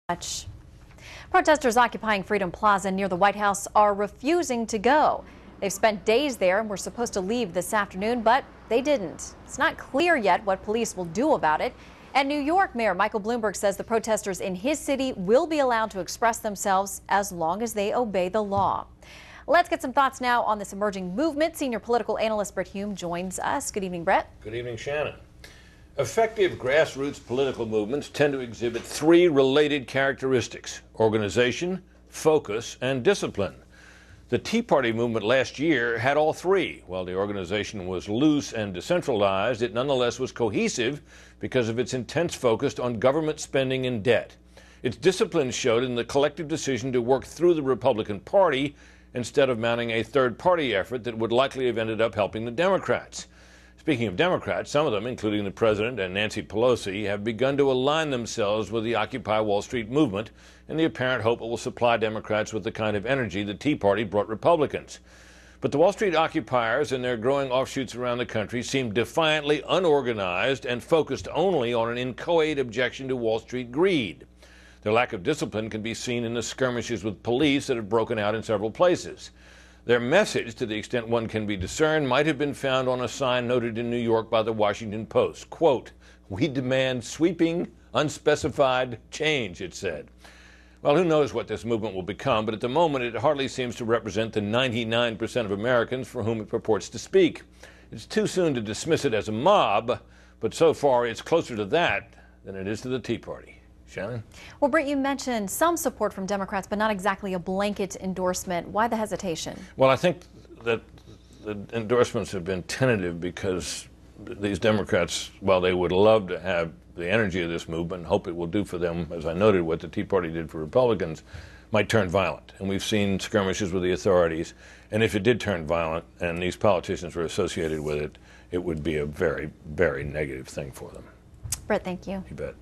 much. Protesters occupying Freedom Plaza near the White House are refusing to go. They've spent days there and were supposed to leave this afternoon, but they didn't. It's not clear yet what police will do about it. And New York Mayor Michael Bloomberg says the protesters in his city will be allowed to express themselves as long as they obey the law. Let's get some thoughts now on this emerging movement. Senior political analyst Brett Hume joins us. Good evening, Brett. Good evening, Shannon. Effective grassroots political movements tend to exhibit three related characteristics: organization, focus, and discipline. The Tea Party movement last year had all three. While the organization was loose and decentralized, it nonetheless was cohesive because of its intense focus on government spending and debt. Its discipline showed in the collective decision to work through the Republican Party instead of mounting a third-party effort that would likely have ended up helping the Democrats. Speaking of Democrats, some of them, including the president and Nancy Pelosi, have begun to align themselves with the Occupy Wall Street movement in the apparent hope it will supply Democrats with the kind of energy the Tea Party brought Republicans. But the Wall Street occupiers and their growing offshoots around the country seem defiantly unorganized and focused only on an inchoate objection to Wall Street greed. Their lack of discipline can be seen in the skirmishes with police that have broken out in several places. Their message, to the extent one can be discerned, might have been found on a sign noted in New York by the Washington Post. Quote, "We demand sweeping, unspecified change," it said. Well, who knows what this movement will become, but at the moment it hardly seems to represent the 99% of Americans for whom it purports to speak. It's too soon to dismiss it as a mob, but so far it's closer to that than it is to the Tea Party. Shannon? Well, Britt, you mentioned some support from Democrats, but not exactly a blanket endorsement. Why the hesitation? Well, I think that the endorsements have been tentative because these Democrats, while they would love to have the energy of this movement and hope it will do for them, as I noted, what the Tea Party did for Republicans, might turn violent. And we've seen skirmishes with the authorities. And if it did turn violent and these politicians were associated with it, it would be a very, very negative thing for them. Britt, thank you. You bet.